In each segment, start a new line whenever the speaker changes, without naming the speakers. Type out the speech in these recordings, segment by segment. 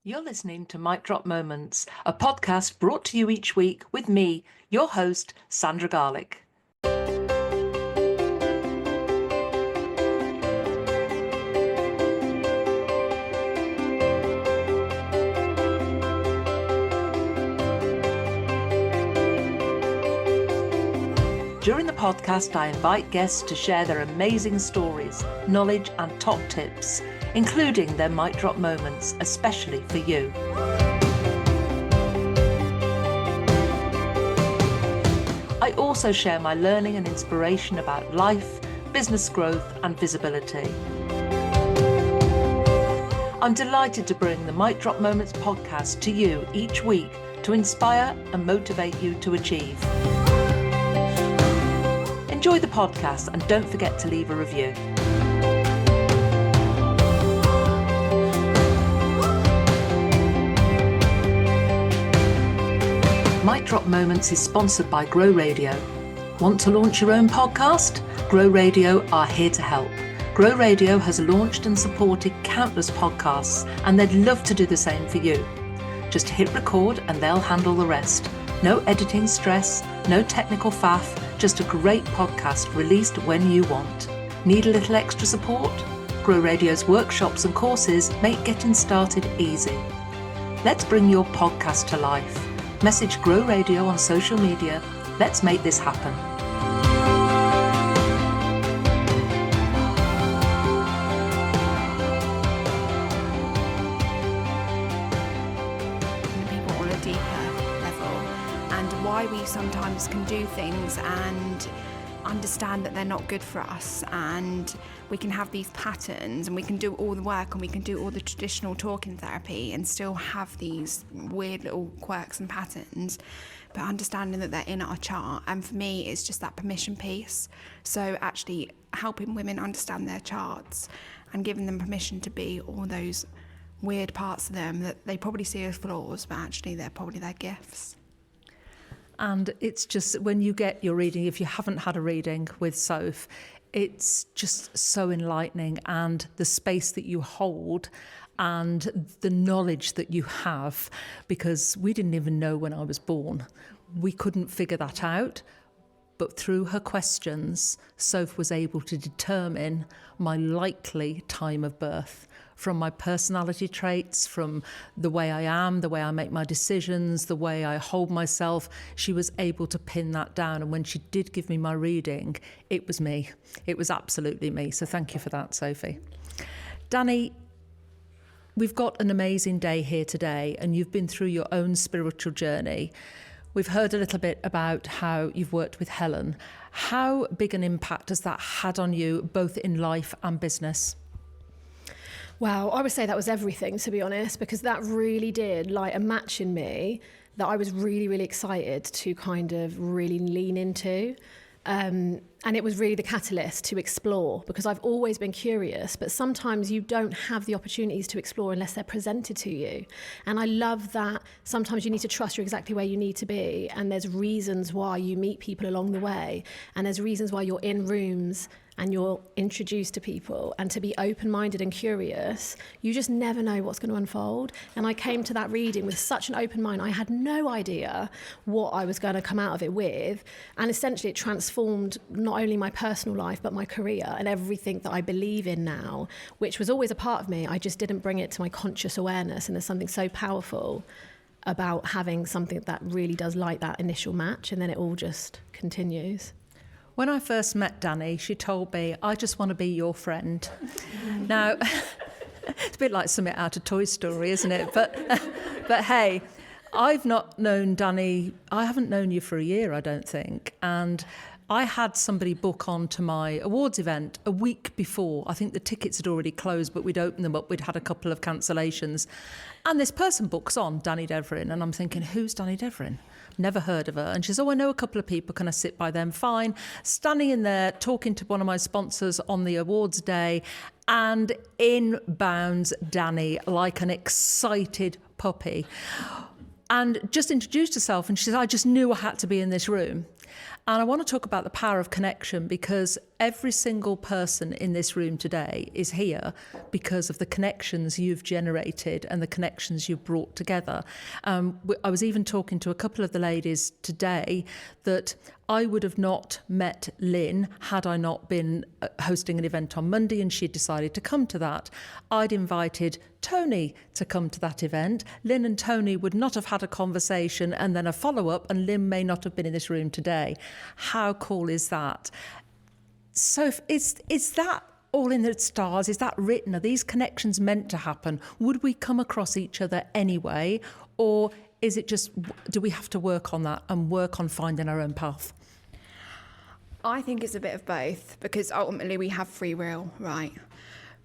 You're listening to Mic Drop Moments, a podcast brought to you each week with me, your host, Sandra Garlick. During the podcast, I invite guests to share their amazing stories, knowledge and top tips, including their mic drop moments, especially for you. I also share my learning and inspiration about life, business growth and visibility. I'm delighted to bring the Mic Drop Moments podcast to you each week to inspire and motivate you to achieve. Enjoy the podcast and don't forget to leave a review. Mic Drop Moments is sponsored by Grow Radio. Want to launch your own podcast? Grow Radio are here to help. Grow Radio has launched and supported countless podcasts, and they'd love to do the same for you. Just hit record and they'll handle the rest. No editing stress, no technical faff, just a great podcast released when you want. Need a little extra support? Grow Radio's workshops and courses make getting started easy. Let's bring your podcast to life. Message Grow Radio on social media. Let's make this happen.
People on a deeper level, and why we sometimes can do things and understand that they're not good for us, and we can have these patterns and we can do all the work and we can do all the traditional talking therapy and still have these weird little quirks and patterns, but understanding that they're in our chart. And for me, it's just that permission piece. So actually helping women understand their charts and giving them permission to be all those weird parts of them that they probably see as flaws, but actually they're probably their gifts.
And it's just, when you get your reading, if you haven't had a reading with Soph, it's just so enlightening, and the space that you hold and the knowledge that you have, because we didn't even know when I was born. We couldn't figure that out. But through her questions, Soph was able to determine my likely time of birth, from my personality traits, from the way I am, the way I make my decisions, the way I hold myself. She was able to pin that down. And when she did give me my reading, it was me. It was absolutely me. So thank you for that, Sophie. Dani, we've got an amazing day here today, and you've been through your own spiritual journey. We've heard a little bit about how you've worked with Helen. How big an impact has that had on you, both in life and business?
Well, I would say that was everything, to be honest, because that really did light a match in me that I was really, really excited to kind of really lean into. And it was really the catalyst to explore, because I've always been curious, but sometimes you don't have the opportunities to explore unless they're presented to you. And I love that sometimes you need to trust you're exactly where you need to be, and there's reasons why you meet people along the way, and there's reasons why you're in rooms and you're introduced to people. And to be open-minded and curious, you just never know what's going to unfold. And I came to that reading with such an open mind. I had no idea what I was going to come out of it with. And essentially it transformed not only my personal life, but my career and everything that I believe in now, which was always a part of me. I just didn't bring it to my conscious awareness. And there's something so powerful about having something that really does light that initial match, and then it all just continues.
When I first met Dani, she told me, I just want to be your friend. Now, it's a bit like something out of Toy Story, isn't it? But hey, I've not known Dani, I haven't known you for a year, I don't think. And I had somebody book on to my awards event a week before. I think the tickets had already closed, but we'd opened them up. We'd had a couple of cancellations. And this person books on, Dani Devren. And I'm thinking, who's Dani Devren? Never heard of her. And she says, oh, I know a couple of people. Can I sit by them? Fine. Standing in there, talking to one of my sponsors on the awards day. And in bounds Dani like an excited puppy. And just introduced herself. And she said, I just knew I had to be in this room. And I want to talk about the power of connection, because every single person in this room today is here because of the connections you've generated and the connections you've brought together. I was even talking to a couple of the ladies today that I would have not met Lynn had I not been hosting an event on Monday and she'd decided to come to that. I'd invited Tony to come to that event. Lynn and Tony would not have had a conversation and then a follow-up, and Lynn may not have been in this room today. How cool is that? So is that all in the stars? Is that written? Are these connections meant to happen? Would we come across each other anyway? Or is it just, do we have to work on that and work on finding our own path?
I think it's a bit of both, because ultimately we have free will, right?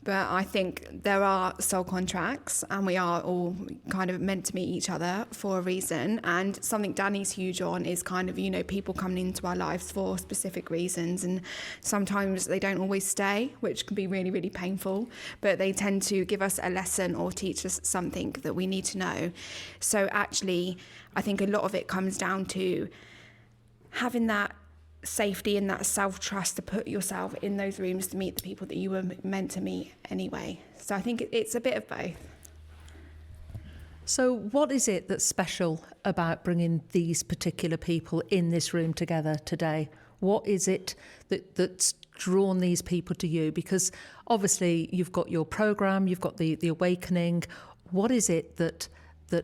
But I think there are soul contracts, and we are all kind of meant to meet each other for a reason. And something Dani's huge on is kind of, you know, people coming into our lives for specific reasons. And sometimes they don't always stay, which can be really, really painful. But they tend to give us a lesson or teach us something that we need to know. So actually, I think a lot of it comes down to having that safety and that self-trust to put yourself in those rooms to meet the people that you were meant to meet anyway. So I think it's a bit of both.
So what is it that's special about bringing these particular people in this room together today? What is it that's drawn these people to you? Because obviously you've got your program, you've got the awakening. What is it that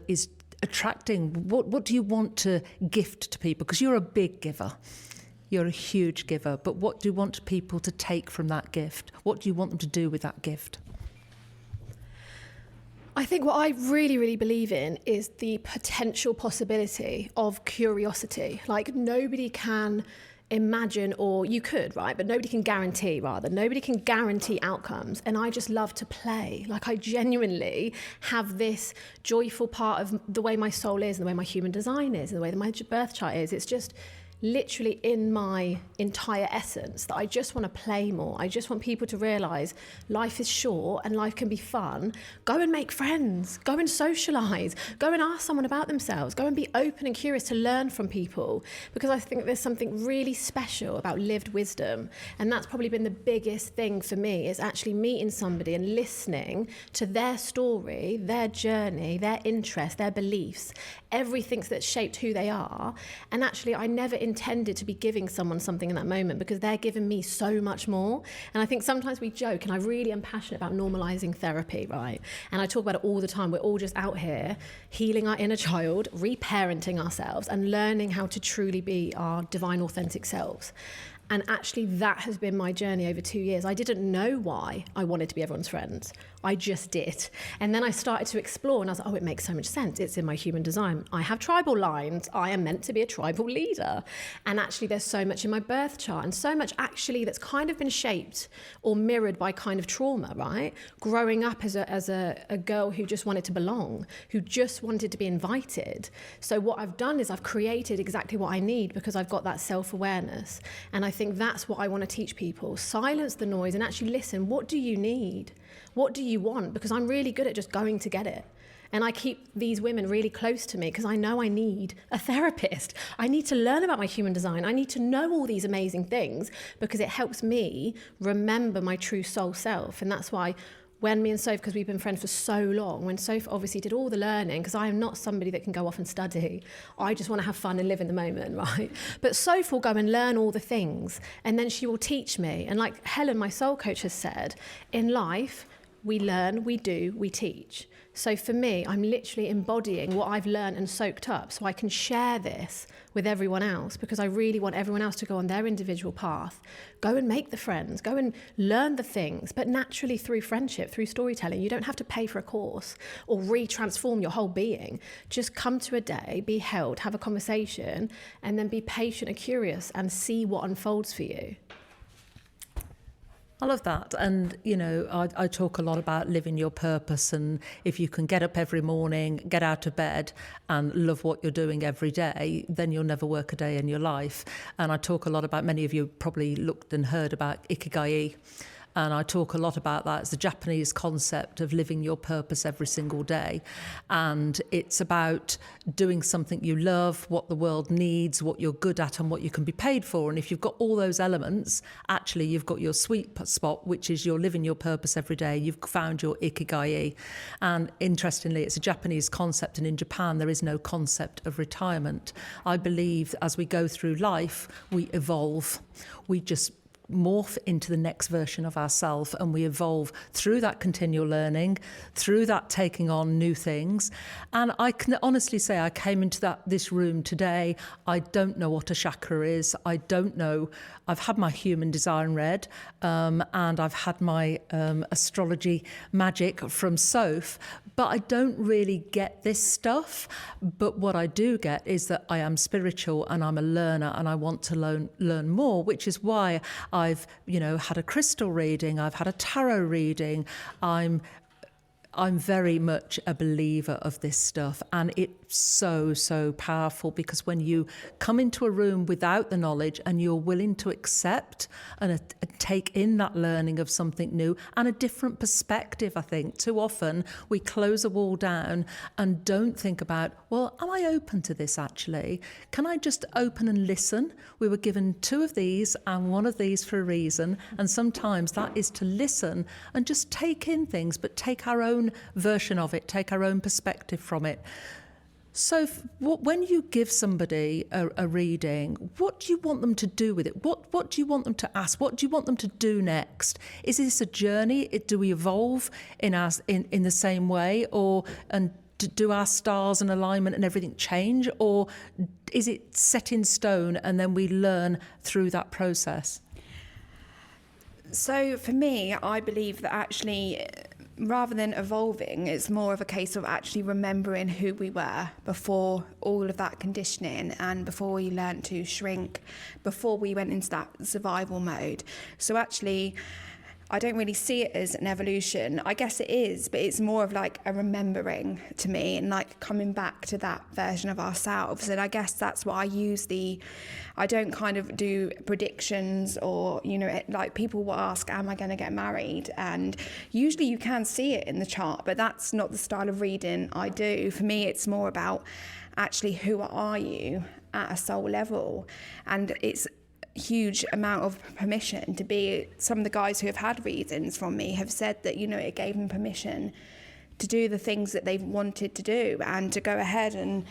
is attracting? What do you want to gift to people? Because you're a big giver. You're a huge giver, but what do you want people to take from that gift? What do you want them to do with that gift?
I think what I really, really believe in is the potential possibility of curiosity. Like, nobody can imagine, or you could, right? But nobody can guarantee, rather. Nobody can guarantee outcomes. And I just love to play. Like, I genuinely have this joyful part of the way my soul is, and the way my human design is, and the way that my birth chart is. It's just literally in my entire essence that I just want to play more. I just want people to realise life is short and life can be fun. Go and make friends. Go and socialise. Go and ask someone about themselves. Go and be open and curious to learn from people, because I think there's something really special about lived wisdom. And that's probably been the biggest thing for me, is actually meeting somebody and listening to their story, their journey, their interests, their beliefs, everything that's shaped who they are. And actually, I never intended to be giving someone something in that moment, because they're giving me so much more. And I think sometimes we joke, and I really am passionate about normalising therapy, right? And I talk about it all the time. We're all just out here healing our inner child, reparenting ourselves, and learning how to truly be our divine, authentic selves. And actually, that has been my journey over 2 years. I didn't know why I wanted to be everyone's friends. I just did. And then I started to explore, and I was like, oh, it makes so much sense. It's in my human design. I have tribal lines. I am meant to be a tribal leader. And actually, there's so much in my birth chart, and so much actually that's kind of been shaped or mirrored by kind of trauma, right? Growing up as a girl who just wanted to belong, who just wanted to be invited. So what I've done is I've created exactly what I need, because I've got that self-awareness. And I think that's what I want to teach people. Silence the noise and actually listen. What do you need? What do you want? Because I'm really good at just going to get it. And I keep these women really close to me because I know I need a therapist. I need to learn about my human design. I need to know all these amazing things, because it helps me remember my true soul self. And that's why when me and Soph, because we've been friends for so long, when Soph obviously did all the learning, because I am not somebody that can go off and study. I just want to have fun and live in the moment, right? But Soph will go and learn all the things, and then she will teach me. And like Helen, my soul coach, has said, in life, we learn, we do, we teach. So for me, I'm literally embodying what I've learned and soaked up, so I can share this with everyone else, because I really want everyone else to go on their individual path. Go and make the friends, go and learn the things, but naturally through friendship, through storytelling. You don't have to pay for a course or re-transform your whole being. Just come to a day, be held, have a conversation, and then be patient and curious and see what unfolds for you.
I love that. And, you know, I talk a lot about living your purpose, and if you can get up every morning, get out of bed and love what you're doing every day, then you'll never work a day in your life. And I talk a lot about, many of you probably looked and heard about Ikigai. And I talk a lot about that. It's the Japanese concept of living your purpose every single day. And it's about doing something you love, what the world needs, what you're good at, and what you can be paid for. And if you've got all those elements, actually you've got your sweet spot, which is you're living your purpose every day. You've found your ikigai. And interestingly, it's a Japanese concept, and in Japan there is no concept of retirement. I believe as we go through life, we evolve. We just morph into the next version of ourselves, and we evolve through that continual learning, through that taking on new things. And I can honestly say I came into this room today, I don't know what a chakra is. I don't know. I've had my human design read, and I've had my astrology magic from Soph, but I don't really get this stuff. But what I do get is that I am spiritual and I'm a learner, and I want to learn more, which is why I've, had a crystal reading, I've had a tarot reading. I'm very much a believer of this stuff, and it's so powerful, because when you come into a room without the knowledge and you're willing to accept and take in that learning of something new and a different perspective, I think too often we close a wall down and don't think about, well, am I open to this actually? Can I just open and listen? We were given 2 of these and 1 of these for a reason, and sometimes that is to listen and just take in things, but take our own version of it, take our own perspective from it. So when you give somebody a reading, what do you want them to do with it? What do you want them to ask? What do you want them to do next? Is this a journey? Do we evolve in the same way, and do our stars and alignment and everything change, or is it set in stone and then we learn through that process?
So for me, I believe that actually, rather than evolving, it's more of a case of actually remembering who we were before all of that conditioning, and before we learned to shrink, before we went into that survival mode. So actually, I don't really see it as an evolution. I guess it is, but it's more of like a remembering to me, and like coming back to that version of ourselves. And I guess that's what I use I don't kind of do predictions, or, like people will ask, am I going to get married? And usually you can see it in the chart, but that's not the style of reading I do. For me, it's more about actually who are you at a soul level. And it's huge amount of permission to be. Some of the guys who have had readings from me have said that it gave them permission to do the things that they've wanted to do, and to go ahead and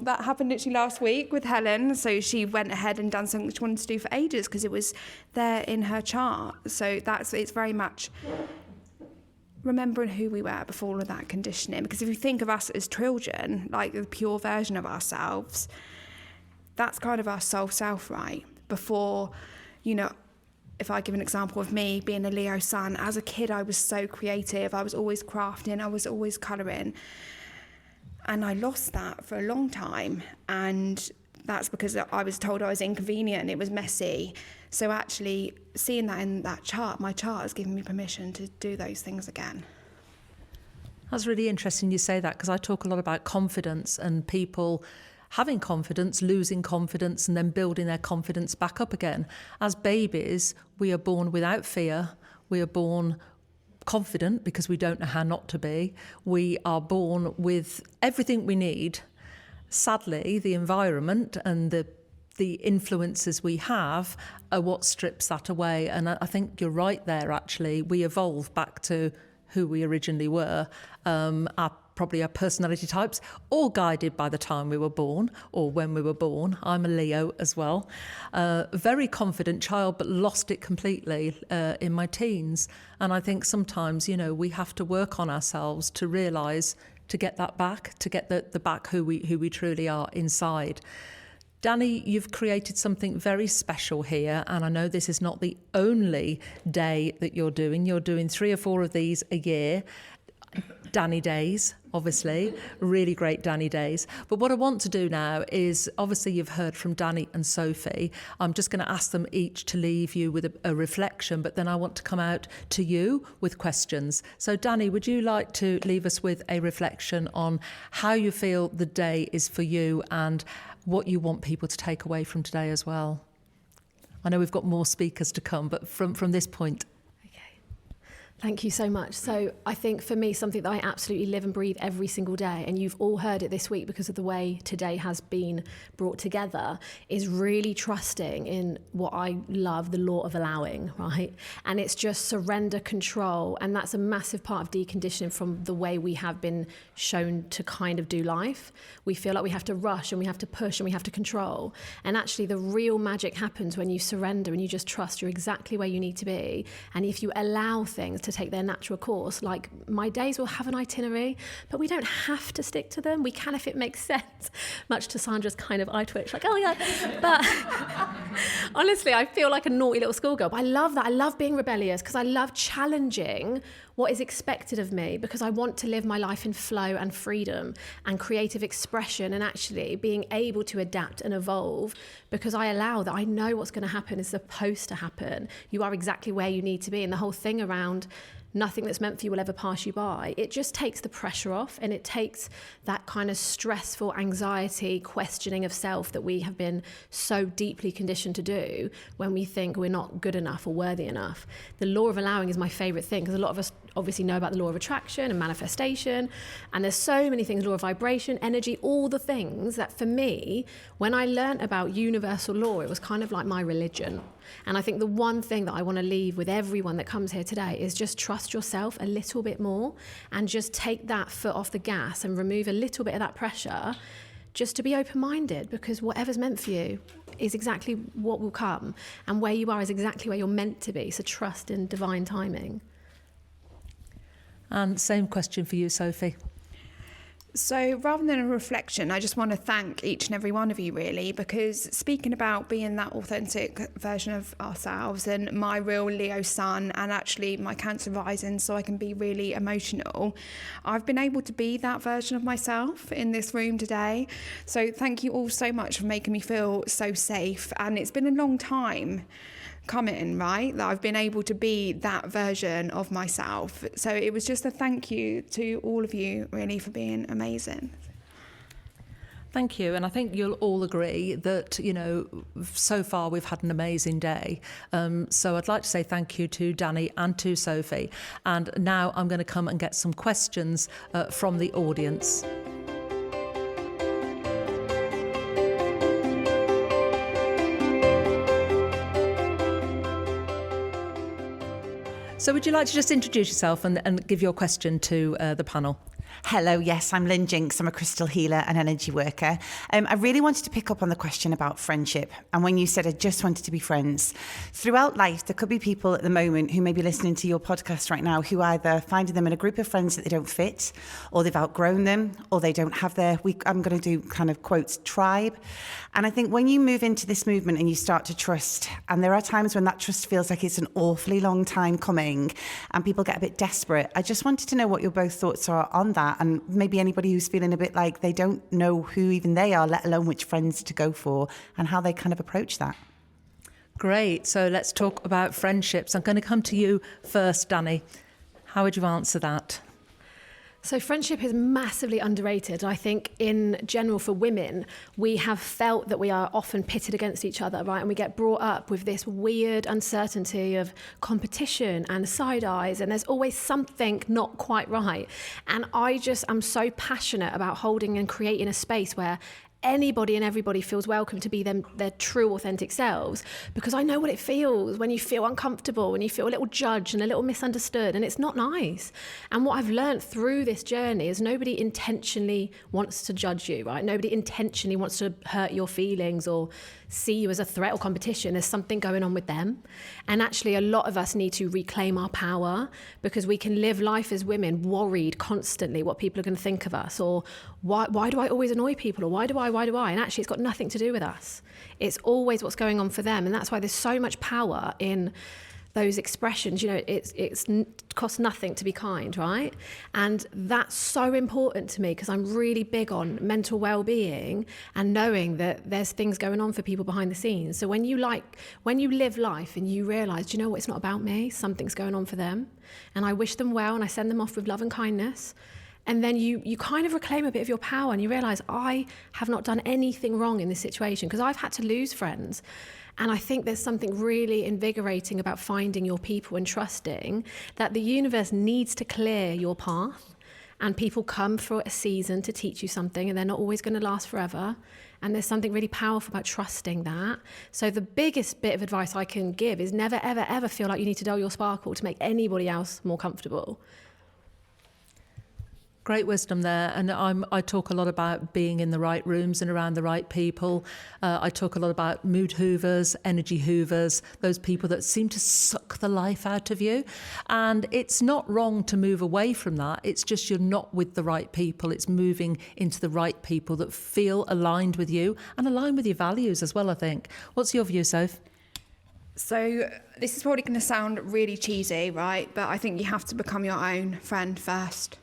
that happened literally last week with Helen. So she went ahead and done something she wanted to do for ages because it was there in her chart. So it's very much remembering who we were before all of that conditioning. Because if you think of us as children, like the pure version of ourselves, that's kind of our soul self, right? Before, if I give an example of me being a Leo sun, as a kid I was so creative, I was always crafting, I was always colouring, and I lost that for a long time, and that's because I was told I was inconvenient, it was messy. So actually seeing that in that chart, my chart has given me permission to do those things again.
That's really interesting you say that, because I talk a lot about confidence and people having confidence, losing confidence, and then building their confidence back up again. As babies, we are born without fear. We are born confident because we don't know how not to be. We are born with everything we need. Sadly, the environment and the influences we have are what strips that away. And I think you're right there, actually. We evolve back to who we originally were. Probably our personality types, all guided by the time we were born or when we were born. I'm a Leo as well. Very confident child, but lost it completely in my teens. And I think sometimes, we have to work on ourselves to realise, to get that back, to get the back who we truly are inside. Dani, you've created something very special here, and I know this is not the only day that you're doing. You're doing 3 or 4 of these a year. Dani days, obviously, really great Dani days. But what I want to do now is, obviously you've heard from Dani and Sophie. I'm just going to ask them each to leave you with a reflection, but then I want to come out to you with questions. So Dani, would you like to leave us with a reflection on how you feel the day is for you and what you want people to take away from today as well? I know we've got more speakers to come, but from this point.
Thank you so much. So I think for me, something that I absolutely live and breathe every single day, and you've all heard it this week because of the way today has been brought together, is really trusting in what I love, the law of allowing, right? And it's just surrender, control. And that's a massive part of deconditioning from the way we have been shown to kind of do life. We feel like we have to rush and we have to push and we have to control. And actually the real magic happens when you surrender and you just trust you're exactly where you need to be. And if you allow things to take their natural course, like my days will have an itinerary, but we don't have to stick to them. We can if it makes sense, much to Sandra's kind of eye twitch, like, oh yeah. But honestly, I feel like a naughty little schoolgirl. But I love that. I love being rebellious because I love challenging what is expected of me, because I want to live my life in flow and freedom and creative expression, and actually being able to adapt and evolve, because I allow that. I know what's going to happen is supposed to happen. You are exactly where you need to be. And the whole thing around nothing that's meant for you will ever pass you by, it just takes the pressure off, and it takes that kind of stressful anxiety, questioning of self that we have been so deeply conditioned to do when we think we're not good enough or worthy enough. The law of allowing is my favorite thing, because a lot of us obviously know about the law of attraction and manifestation, and there's so many things, law of vibration, energy, all the things that for me, when I learned about universal law, it was kind of like my religion. And I think the one thing that I want to leave with everyone that comes here today is just trust yourself a little bit more, and just take that foot off the gas and remove a little bit of that pressure, just to be open-minded, because whatever's meant for you is exactly what will come, and where you are is exactly where you're meant to be. So trust in divine timing.
And same question for you, Sophie.
So rather than a reflection, I just want to thank each and every one of you, really, because speaking about being that authentic version of ourselves, and my real Leo sun and actually my Cancer rising, so I can be really emotional, I've been able to be that version of myself in this room today. So thank you all so much for making me feel so safe. And it's been a long time coming, right, that I've been able to be that version of myself. So it was just a thank you to all of you, really, for being amazing.
Thank you. And I think you'll all agree that, you know, so far we've had an amazing day. So I'd like to say thank you to Dani and to Sophie. And now I'm going to come and get some questions from the audience. So would you like to just introduce yourself and give your question to the panel?
Hello, yes, I'm Lynn Jinks. I'm a crystal healer and energy worker. I really wanted to pick up on the question about friendship. And when you said I just wanted to be friends, throughout life, there could be people at the moment who may be listening to your podcast right now who either finding them in a group of friends that they don't fit, or they've outgrown them, or they don't have their, I'm going to do kind of quotes, tribe. And I think when you move into this movement and you start to trust, and there are times when that trust feels like it's an awfully long time coming and people get a bit desperate, I just wanted to know what your both thoughts are on that, and maybe anybody who's feeling a bit like they don't know who even they are, let alone which friends to go for, and how they kind of approach that.
Great. So let's talk about friendships. I'm going to come to you first, Dani. How would you answer that?
So friendship is massively underrated. I think in general for women, we have felt that we are often pitted against each other, right? And we get brought up with this weird uncertainty of competition and side eyes, and there's always something not quite right. And I'm so passionate about holding and creating a space where anybody and everybody feels welcome to be their true authentic selves, because I know what it feels when you feel uncomfortable, when you feel a little judged and a little misunderstood, and it's not nice. And what I've learned through this journey is nobody intentionally wants to judge you, right? Nobody intentionally wants to hurt your feelings or see you as a threat or competition. There's something going on with them. And actually a lot of us need to reclaim our power, because we can live life as women worried constantly what people are going to think of us, or why do I always annoy people, or why do I? And actually it's got nothing to do with us. It's always what's going on for them. And that's why there's so much power in those expressions. You know, it's costs nothing to be kind, right? And that's so important to me, because I'm really big on mental well-being and knowing that there's things going on for people behind the scenes. So when you live life and you realise, do you know what, it's not about me, something's going on for them, and I wish them well and I send them off with love and kindness, And then you kind of reclaim a bit of your power and you realise, I have not done anything wrong in this situation, because I've had to lose friends. And I think there's something really invigorating about finding your people and trusting that the universe needs to clear your path. And people come for a season to teach you something, and they're not always going to last forever. And there's something really powerful about trusting that. So the biggest bit of advice I can give is never, ever, ever feel like you need to dull your sparkle to make anybody else more comfortable.
Great wisdom there. And I talk a lot about being in the right rooms and around the right people. I talk a lot about mood hoovers, energy hoovers, those people that seem to suck the life out of you. And it's not wrong to move away from that. It's just you're not with the right people. It's moving into the right people that feel aligned with you and aligned with your values as well, I think. What's your view, Soph?
So this is probably going to sound really cheesy, right? But I think you have to become your own friend first.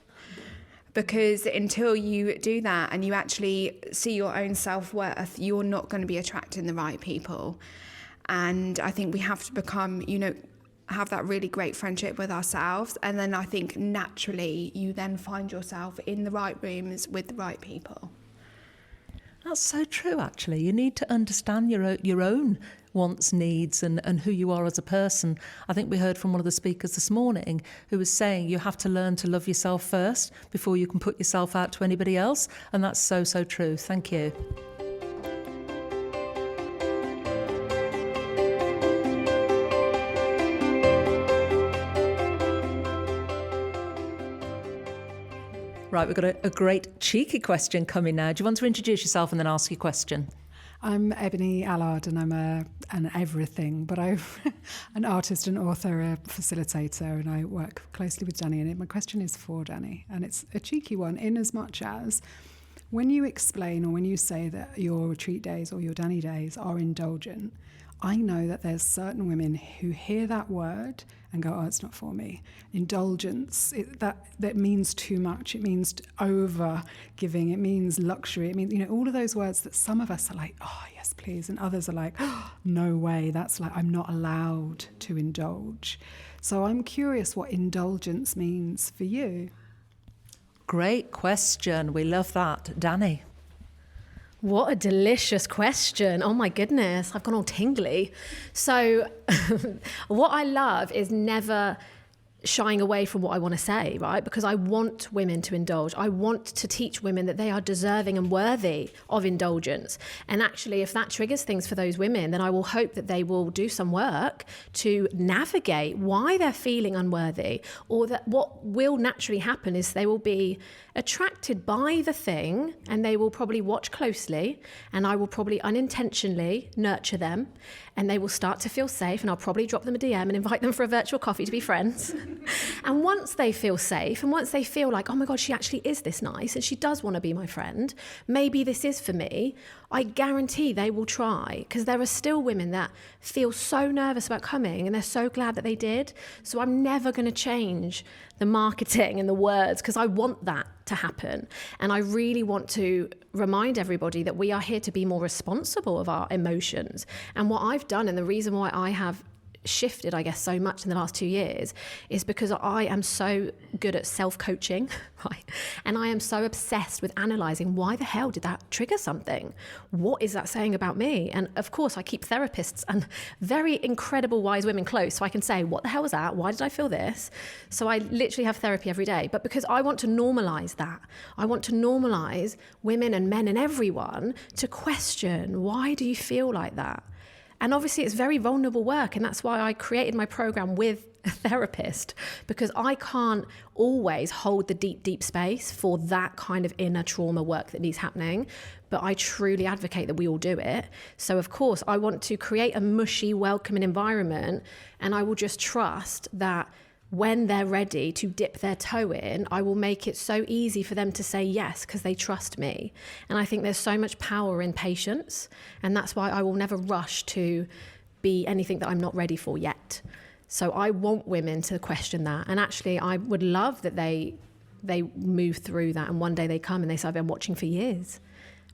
Because until you do that and you actually see your own self-worth, you're not going to be attracting the right people. And I think we have to become, have that really great friendship with ourselves. And then I think naturally you then find yourself in the right rooms with the right people.
That's so true, actually. You need to understand your own wants, needs, and who you are as a person. I think we heard from one of the speakers this morning who was saying you have to learn to love yourself first before you can put yourself out to anybody else. And that's so, so true. Thank you. Right, we've got a great cheeky question coming now. Do you want to introduce yourself and then ask your question?
I'm Ebony Allard, and I'm an everything, but I'm an artist, an author, a facilitator, and I work closely with Dani. And my question is for Dani, and it's a cheeky one, in as much as when you explain or when you say that your retreat days or your Dani days are indulgent, I know that there's certain women who hear that word and go, oh, it's not for me. Indulgence, that means too much. It means over giving. It means luxury. It means, all of those words that some of us are like, oh, yes, please. And others are like, oh, no way. That's like, I'm not allowed to indulge. So I'm curious what indulgence means for you.
Great question. We love that. Dani?
What a delicious question. Oh my goodness, I've gone all tingly. So what I love is never shying away from what I want to say, right? Because I want women to indulge. I want to teach women that they are deserving and worthy of indulgence. And actually, if that triggers things for those women, then I will hope that they will do some work to navigate why they're feeling unworthy, or that what will naturally happen is they will be attracted by the thing and they will probably watch closely, and I will probably unintentionally nurture them, and they will start to feel safe, and I'll probably drop them a DM and invite them for a virtual coffee to be friends. And once they feel safe, and once they feel like, oh my God, she actually is this nice and she does want to be my friend, maybe this is for me, I guarantee they will try, because there are still women that feel so nervous about coming and they're so glad that they did. So I'm never going to change the marketing and the words, because I want that to happen. And I really want to remind everybody that we are here to be more responsible of our emotions. And what I've done, and the reason why I have shifted, I guess, so much in the last 2 years, is because I am so good at self-coaching, right? And I am so obsessed with analysing, why the hell did that trigger something? What is that saying about me? And of course, I keep therapists and very incredible wise women close, so I can say, what the hell was that? Why did I feel this? So I literally have therapy every day. But because I want to normalise that, I want to normalise women and men and everyone to question, why do you feel like that? And obviously it's very vulnerable work, and that's why I created my program with a therapist, because I can't always hold the deep, deep space for that kind of inner trauma work that needs happening. But I truly advocate that we all do it. So of course I want to create a mushy, welcoming environment, and I will just trust that when they're ready to dip their toe in, I will make it so easy for them to say yes, because they trust me. And I think there's so much power in patience, and that's why I will never rush to be anything that I'm not ready for yet. So I want women to question that, and actually I would love that they move through that, and one day they come and they say, I've been watching for years.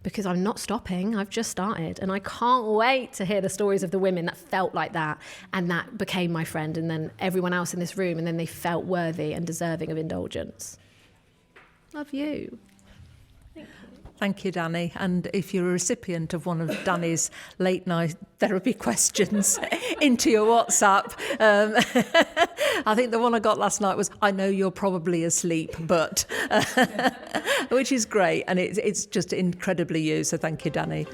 Because I'm not stopping, I've just started. And I can't wait to hear the stories of the women that felt like that, and that became my friend, and then everyone else in this room, and then they felt worthy and deserving of indulgence. Love you.
Thank you, Dani. And if you're a recipient of one of Dani's late night therapy questions into your WhatsApp, I think the one I got last night was, I know you're probably asleep, but, which is great. And it's just incredibly you. So thank you, Dani.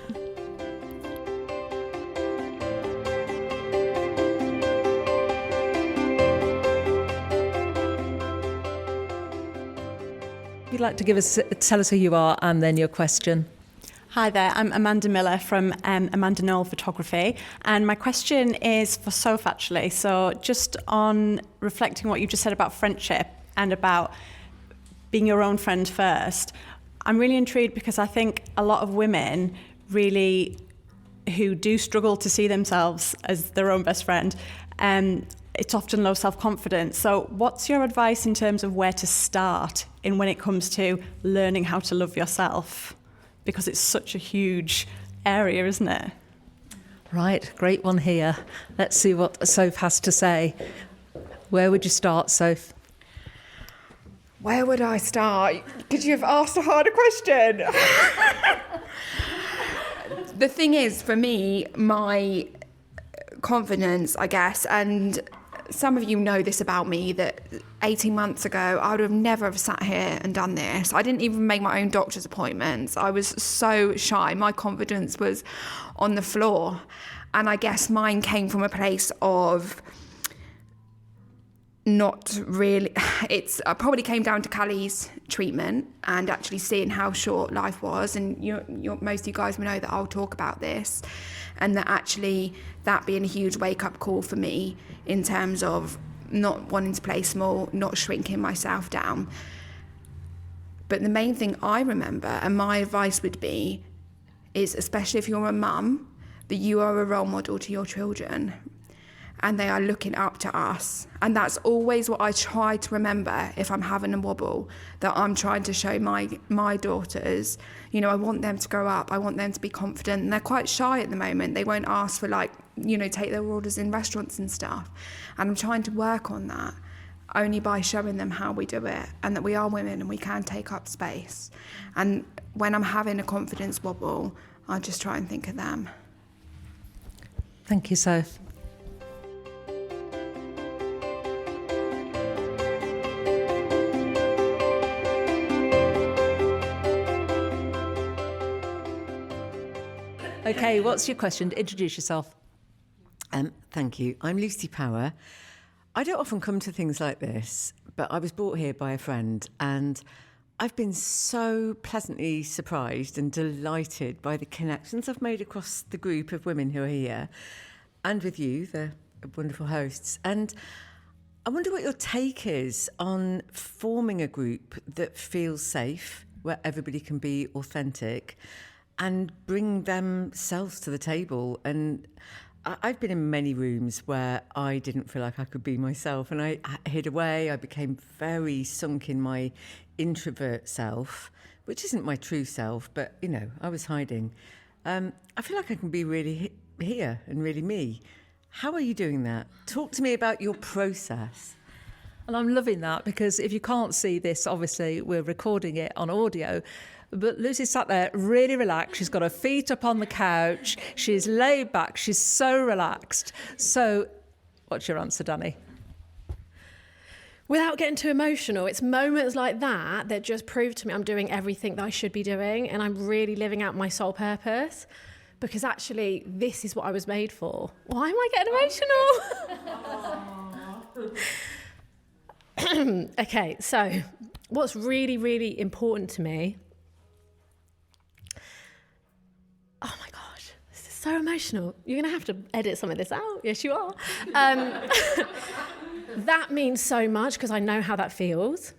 You'd like to tell us who you are and then your question.
Hi there, I'm Amanda Miller from Amanda Knoll Photography, and my question is for Soph actually. So just on reflecting what you just said about friendship and about being your own friend first, I'm really intrigued because I think a lot of women really who do struggle to see themselves as their own best friend, it's often low self-confidence. So what's your advice in terms of where to start in when it comes to learning how to love yourself? Because it's such a huge area, isn't it?
Right, great one here. Let's see what Soph has to say. Where would you start, Soph?
Where would I start? Could you have asked a harder question? The thing is, for me, my confidence, I guess, and some of you know this about me, that 18 months ago, I would have never have sat here and done this. I didn't even make my own doctor's appointments. I was so shy. My confidence was on the floor. And I guess mine came from a place of not really, I probably came down to Callie's treatment and actually seeing how short life was. And most of you guys will know that I'll talk about this. And that actually, that being a huge wake-up call for me in terms of not wanting to play small, not shrinking myself down. But the main thing I remember, and my advice would be, is especially if you're a mum, that you are a role model to your children. And they are looking up to us. And that's always what I try to remember if I'm having a wobble, that I'm trying to show my daughters, I want them to grow up, I want them to be confident. And they're quite shy at the moment. They won't ask for take their orders in restaurants and stuff. And I'm trying to work on that only by showing them how we do it and that we are women and we can take up space. And when I'm having a confidence wobble, I just try and think of them.
Thank you, Soph. Okay, what's your question? Introduce yourself.
Thank you. I'm Lucy Power. I don't often come to things like this, but I was brought here by a friend and I've been so pleasantly surprised and delighted by the connections I've made across the group of women who are here and with you, the wonderful hosts. And I wonder what your take is on forming a group that feels safe, where everybody can be authentic and bring themselves to the table. And I've been in many rooms where I didn't feel like I could be myself and I hid away. I became very sunk in my introvert self, which isn't my true self, but, I was hiding. I feel like I can be really here and really me. How are you doing that? Talk to me about your process.
And I'm loving that because if you can't see this, obviously we're recording it on audio. But Lucy sat there really relaxed. She's got her feet up on the couch. She's laid back. She's so relaxed. So what's your answer, Dani?
Without getting too emotional, it's moments like that just prove to me I'm doing everything that I should be doing and I'm really living out my soul purpose, because actually this is what I was made for. Why am I getting emotional? Okay, so what's really, really important to me. Oh my gosh, this is so emotional. You're going to have to edit some of this out. Yes, you are. That means so much because I know how that feels.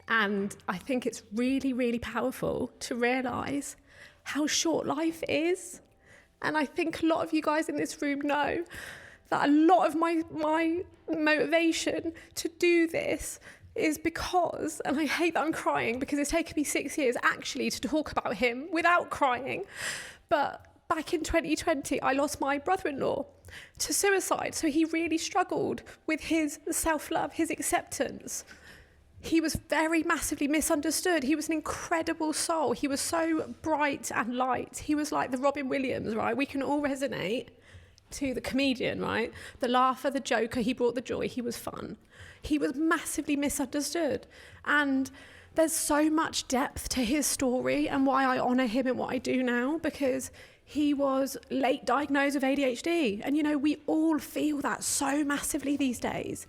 And I think it's really, really powerful to realise how short life is. And I think a lot of you guys in this room know that a lot of my motivation to do this is because, and I hate that I'm crying because it's taken me 6 years actually to talk about him without crying. But back in 2020, I lost my brother-in-law to suicide. So he really struggled with his self-love, his acceptance. he was very massively misunderstood. He was an incredible soul. He was so bright and light. He was like the Robin Williams, right? We can all resonate to the comedian, right? The laugher, the joker, he brought the joy, he was fun. He was massively misunderstood. And there's so much depth to his story and why I honour him in what I do now, because he was late diagnosed with ADHD. And, you know, we all feel that so massively these days.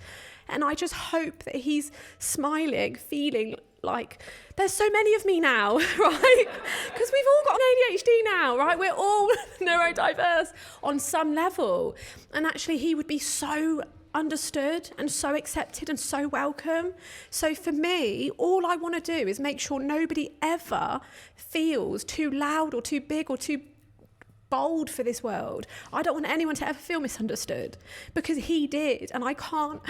And I just hope that he's smiling, feeling like there's so many of me now, right? Because we've all got ADHD now, right? We're all neurodiverse on some level. And actually he would be so understood and so accepted and so welcome. So for me, all I want to do is make sure nobody ever feels too loud or too big or too bold for this world. I don't want anyone to ever feel misunderstood, because he did, and I can't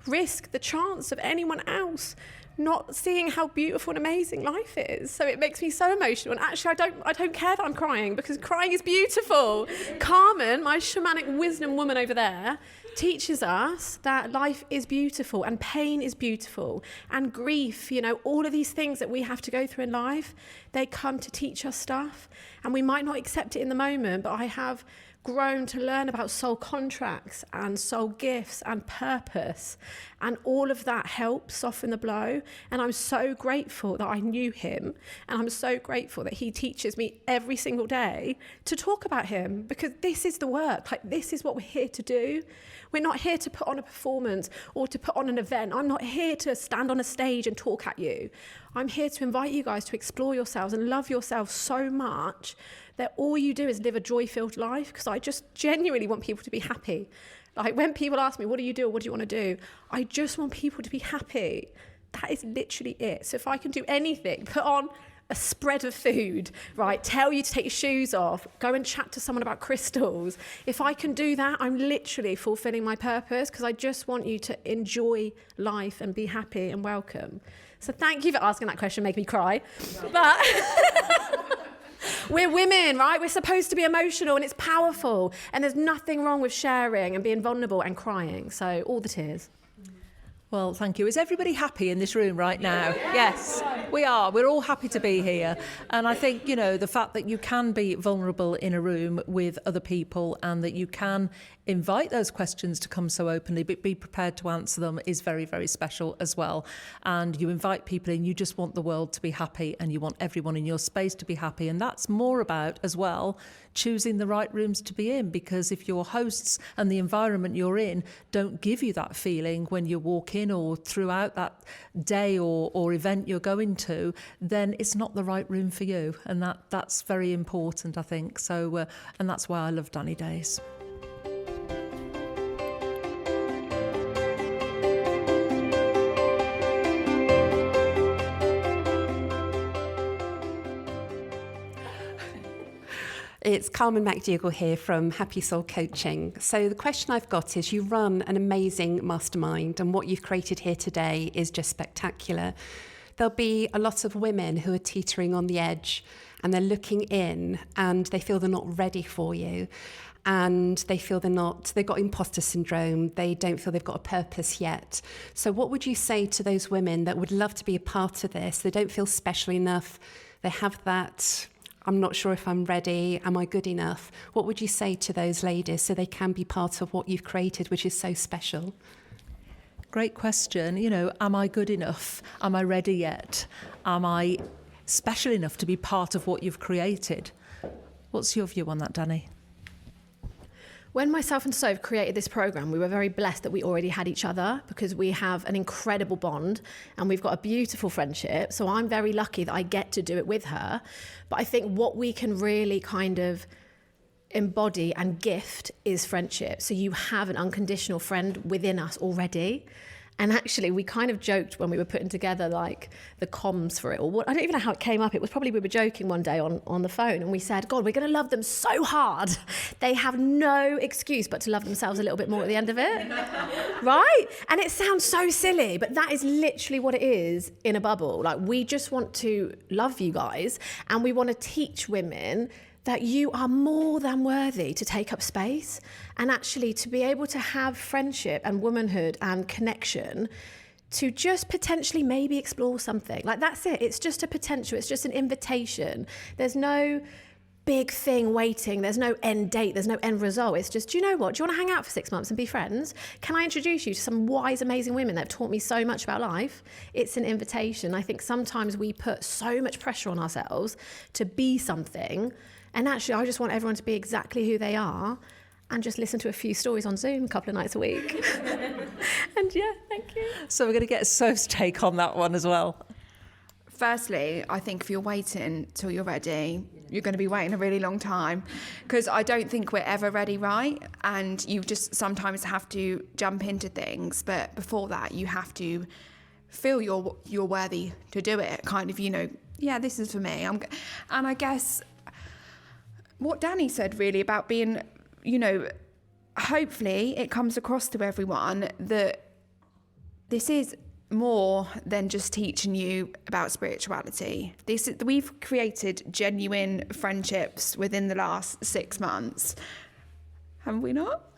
risk the chance of anyone else not seeing how beautiful and amazing life is. So it makes me so emotional, and actually I don't care that I'm crying, because crying is beautiful. Carmen, my shamanic wisdom woman over there, teaches us that life is beautiful and pain is beautiful and grief, you know, all of these things that we have to go through in life, they come to teach us stuff, and we might not accept it in the moment, but I have grown to learn about soul contracts and soul gifts and purpose, and all of that helps soften the blow. And I'm so grateful that I knew him, and I'm so grateful that he teaches me every single day to talk about him, because this is the work, like this is what we're here to do. We're not here to put on a performance or to put on an event. I'm not here to stand on a stage and talk at you. I'm here to invite you guys to explore yourselves and love yourselves so much that all you do is live a joy-filled life, because I just genuinely want people to be happy. Like when people ask me, what do you do or what do you want to do? I just want people to be happy. That is literally it. So if I can do anything, put on a spread of food, right? Tell you to take your shoes off, go and chat to someone about crystals. If I can do that, I'm literally fulfilling my purpose, because I just want you to enjoy life and be happy and welcome. So thank you for asking that question, make me cry. But we're women, right? We're supposed to be emotional, and it's powerful. And there's nothing wrong with sharing and being vulnerable and crying. So all the tears.
Well, thank you. Is everybody happy in this room right now? Yes, we are. We're all happy to be here. And I think, you know, the fact that you can be vulnerable in a room with other people, and that you can invite those questions to come so openly, but be prepared to answer them, is very, very special as well. And you invite people in, you just want the world to be happy, and you want everyone in your space to be happy. And that's more about, as well, choosing the right rooms to be in, because if your hosts and the environment you're in don't give you that feeling when you walk in or throughout that day or event you're going to, then it's not the right room for you. And that's very important, I think. So, and that's why I love Dani Days.
It's Carmen McDougall here from Happy Soul Coaching. So the question I've got is, you run an amazing mastermind, and what you've created here today is just spectacular. There'll be a lot of women who are teetering on the edge, and they're looking in and they feel they're not ready for you. And they feel they've got imposter syndrome. They don't feel they've got a purpose yet. So what would you say to those women that would love to be a part of this? They don't feel special enough. They have that, I'm not sure if I'm ready, am I good enough? What would you say to those ladies so they can be part of what you've created, which is so special?
Great question. You know, am I good enough? Am I ready yet? Am I special enough to be part of what you've created? What's your view on that, Dani?
When myself and Soph created this program, we were very blessed that we already had each other, because we have an incredible bond and we've got a beautiful friendship. So I'm very lucky that I get to do it with her. But I think what we can really kind of embody and gift is friendship. So you have an unconditional friend within us already. And actually, we kind of joked when we were putting together like the comms for it. Or I don't even know how it came up. It was probably we were joking one day on the phone, and we said, God, we're going to love them so hard. They have no excuse but to love themselves a little bit more at the end of it. Right? And it sounds so silly, but that is literally what it is in a bubble. Like, we just want to love you guys, and we want to teach women that you are more than worthy to take up space, and actually to be able to have friendship and womanhood and connection to just potentially maybe explore something. Like, that's it. It's just a potential. It's just an invitation. There's no big thing waiting. There's no end date. There's no end result. It's just, do you know what? Do you want to hang out for 6 months and be friends? Can I introduce you to some wise, amazing women that have taught me so much about life? It's an invitation. I think sometimes we put so much pressure on ourselves to be something. And actually, I just want everyone to be exactly who they are and just listen to a few stories on Zoom a couple of nights a week. And yeah, thank you.
So we're going to get Soph's take on that one as well.
Firstly, I think if you're waiting till you're ready, you're going to be waiting a really long time, because I don't think we're ever ready, right? And you just sometimes have to jump into things, but before that, you have to feel you're worthy to do it. Kind of, yeah, this is for me. And I guess what Dani said really about being, hopefully it comes across to everyone that this is more than just teaching you about spirituality. We've created genuine friendships within the last 6 months, haven't we not?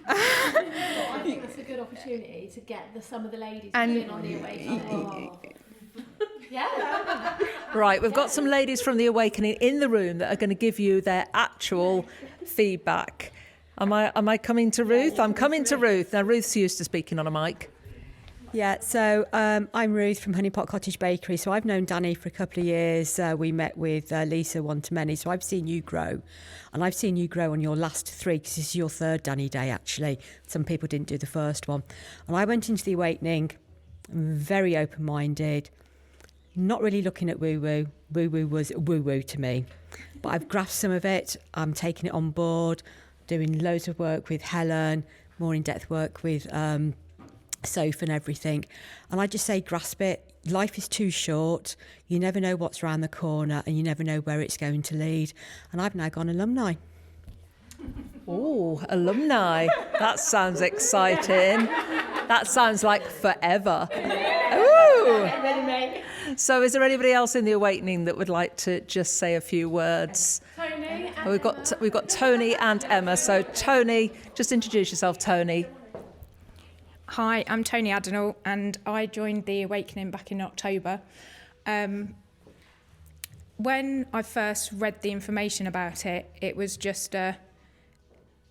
I think that's a good opportunity to get some of the ladies in on the awakening. Yeah.
Right, we've got some ladies from the Awakening in the room that are going to give you their actual feedback. Am I coming to Ruth? I'm coming to Ruth. Now, Ruth's used to speaking on a mic.
Yeah, so I'm Ruth from Honeypot Cottage Bakery. So I've known Dani for a couple of years. We met with Lisa one-to-many. So I've seen you grow. And I've seen you grow on your last 3, because this is your 3rd Dani Day, actually. Some people didn't do the first one. And I went into the Awakening very open-minded, not really looking at woo-woo. Woo-woo was woo-woo to me. But I've grasped some of it. I'm taking it on board, doing loads of work with Helen, more in-depth work with Soph and everything. And I just say, grasp it. Life is too short. You never know what's around the corner, and you never know where it's going to lead. And I've now gone alumni.
Oh, alumni. That sounds exciting. That sounds like forever. Ooh. So is there anybody else in the Awakening that would like to just say a few words?
Tony.
We've got Tony and Emma. So Tony, just introduce yourself, Tony.
Hi, I'm Tony Adenall, and I joined the Awakening back in October. When I first read the information about it, it was just an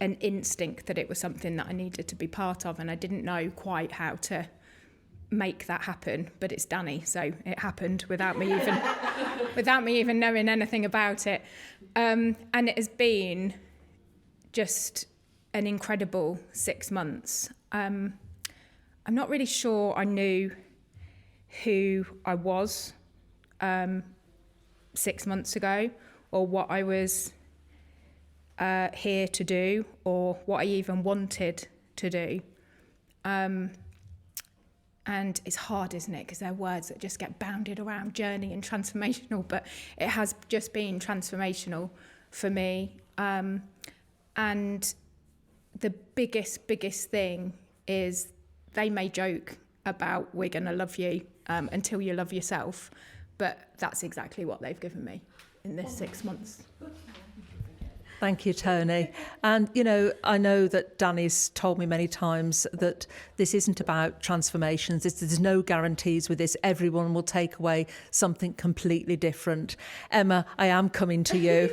instinct that it was something that I needed to be part of, and I didn't know quite how to make that happen. But it's Dani, so it happened without me even knowing anything about it. And it has been just an incredible 6 months. I'm not really sure I knew who I was 6 months ago, or what I was here to do, or what I even wanted to do. And it's hard, isn't it? Because they're words that just get bounded around, journey and transformational, but it has just been transformational for me. And the biggest thing is, they may joke about, we're going to love you until you love yourself. But that's exactly what they've given me in this 6 months.
Thank you, Tony. And, I know that Dani's told me many times that this isn't about transformations. There's no guarantees with this. Everyone will take away something completely different. Emma, I am coming to you.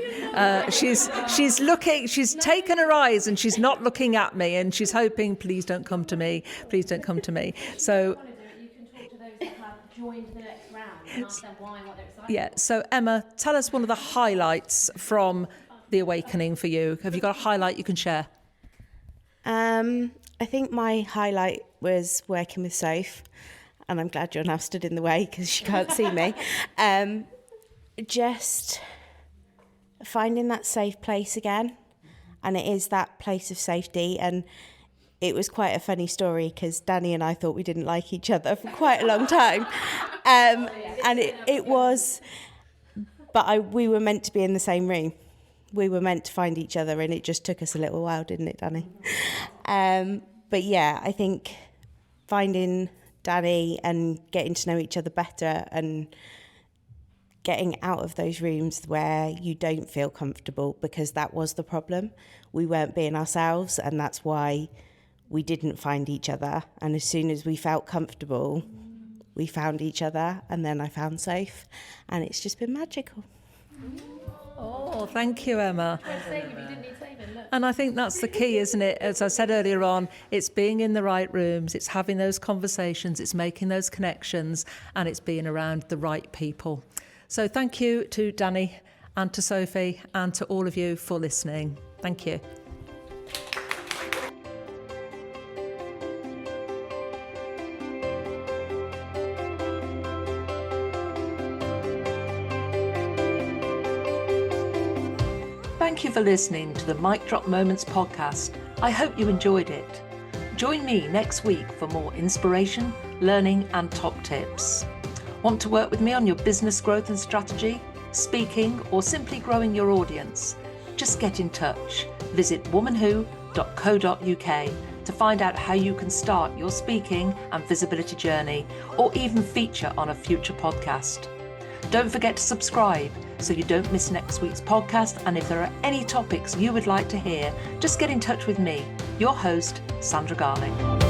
She's looking, she's taken her eyes and she's not looking at me, and she's hoping, please don't come to me. Please don't come to me. So,
You can talk to those that have joined the next round and ask them why and what they're excited
yeah. So, Emma, tell us one of the highlights from the Awakening for you. Have you got a highlight you can share?
I think my highlight was working with Soph, and I'm glad you're now stood in the way because she can't see me. Just finding that safe place again, and it is that place of safety. And it was quite a funny story because Dani and I thought we didn't like each other for quite a long time, and it was, but we were meant to be in the same room. We were meant to find each other, and it just took us a little while, didn't it, Dani? But yeah, I think finding Dani and getting to know each other better, and getting out of those rooms where you don't feel comfortable, because that was the problem. We weren't being ourselves, and that's why we didn't find each other. And as soon as we felt comfortable, we found each other, and then I found Soph, and it's just been magical.
Oh, thank you, Emma. And I think that's the key, isn't it? As I said earlier on, it's being in the right rooms, it's having those conversations, it's making those connections, and it's being around the right people. So thank you to Dani and to Sophie and to all of you for listening. Thank you. Thank you for listening to the Mic Drop Moments podcast. I hope you enjoyed it. Join me next week for more inspiration, learning and top tips. Want to work with me on your business growth and strategy, speaking, or simply growing your audience? Just get in touch. Visit womanwho.co.uk to find out how you can start your speaking and visibility journey, or even feature on a future podcast. Don't forget to subscribe so you don't miss next week's podcast, and if there are any topics you would like to hear, just get in touch with me, your host, Sandra Garling.